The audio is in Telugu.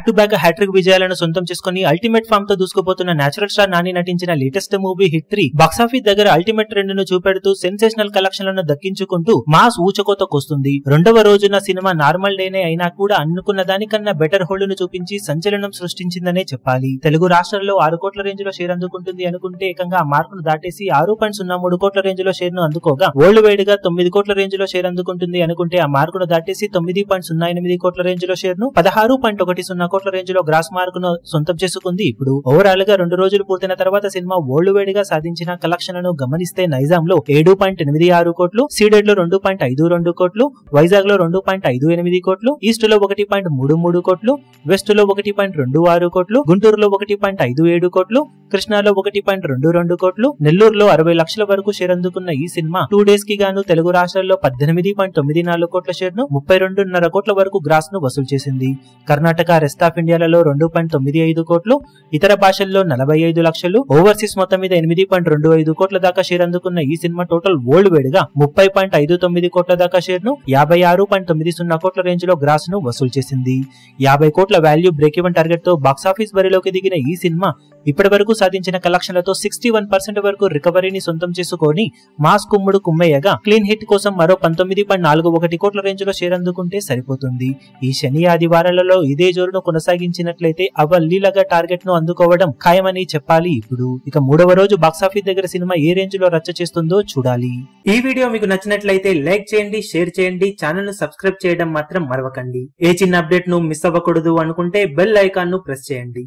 బ్యాక్ టు బ్యాక్ హ్యాట్రిక్ విజయాలను సొంతం చేసుకుని అల్టిమేట్ ఫామ్ తో దూసుకుపోతున్న నేచురల్ స్టార్ నాని నటించిన లేటెస్ట్ మూవీ హిట్ 3 బాక్సాఫీస్ దగ్గర అల్టిమేట్ ట్రెండ్ ను చూపెడుతూ సెన్సేషనల్ కలెక్షన్లను దక్కించుకుంటూ మాస్ ఊచకోతకొస్తుంది. రెండవ రోజున సినిమా నార్మల్ డేనే అయినా కూడా అనుకున్న దానికన్నా బెటర్ హోల్డ్ ను చూపించి సంచలనం సృష్టించిందనే చెప్పాలి. తెలుగు రాష్ట్రాల్లో 6 కోట్ల రేంజ్ లో షేర్ అందుకుంటుంది అనుకుంటే ఏకంగా ఆ మార్కును దాటేసి 6.03 కోట్ల రేంజ్ లో షేర్ ను అందుకోగా, వరల్డ్ వైడ్ గా 9 కోట్ల రేంజ్ లో షేర్ అందుకుంటుంది అనుకుంటే ఆ మార్కును దాటేసి 9.08 కోట్ల రేంజ్ లో షేర్ ను 16.10 కోట్ల రేంజ్ లో గ్రాస్ మార్కును సొంతం చేసుకుంది. ఇప్పుడు ఓవరాల్ గా 2 రోజులు పూర్తయిన తర్వాత సినిమా వరల్డ్ వైడ్ గా సాధించిన కలెక్షన్లను గమనిస్తే నైజాం లో 7.86 కోట్లు, సీడెడ్ లో 2.52 కోట్లు, వైజాగ్ లో 2.58 కోట్లు, ఈస్ట్ లో 1.33 కోట్లు, వెస్ట్ లో 1.26 కోట్లు, గుంటూరులో 1.57 కోట్లు, కృష్ణాలో 1.22 కోట్లు, నెల్లూరులో 60 లక్షల వరకు షేర్ అందుకున్న ఈ సినిమా 2 డేస్ కి గాను తెలుగు రాష్ట్రాల్లో 18.94 కోట్ల షేర్ ను 32.5 కోట్ల వరకు గ్రాస్ ను వసూలు చేసింది. కర్ణాటక, రెస్ట్ ఆఫ్ ఇండియాలలో 2.95 కోట్లు, ఇతర భాషల్లో 45 లక్షలు, ఓవర్సీస్ మొత్తం మీద 8.25 కోట్ల దాకా షేర్ అందుకున్న ఈ సినిమా టోటల్ వరల్డ్ వైడ్ గా 30.59 కోట్ల దాకా షేర్ ను 56.90 కోట్ల రేంజ్ లో గ్రాస్ ను వసూలు చేసింది. 50 కోట్ల వాల్యూ బ్రేక్ ఈవెన్ టార్గెట్ తో బాక్సాఫీస్ బరిలోకి దిగిన ఈ సినిమా ఇప్పటి వరకు సాధించిన కలెక్షన్లతో 61% వరకు రికవరీని సొంతం చేసుకొని మాస్ కుమ్ముడు కుమ్మయ్యగా క్లీన్ హిట్ కోసం మరో 19.41 కోట్ల రేంజ్ లో షేర్ అందుకుంటే సరిపోతుంది. ఈ శని ఆదివారాలలో ఇదే జోరును కొనసాగించినట్లయితే అవలీలగా టార్గెట్ ను అందుకోవడం ఖాయమని చెప్పాలి. ఇప్పుడు ఇక 3వ రోజు బాక్సాఫీస్ దగ్గర సినిమా ఏ రేంజ్ లో రచ్చ చేస్తుందో చూడాలి. ఈ వీడియో మీకు నచ్చినట్లయితే లైక్ చేయండి, షేర్ చేయండి, ఛానల్ ను సబ్స్క్రైబ్ చేయడం మాత్రం మరవకండి. ఏ చిన్న అప్డేట్ ను మిస్ అవ్వకూడదు అనుకుంటే బెల్ ఐకాన్ ను ప్రెస్ చేయండి.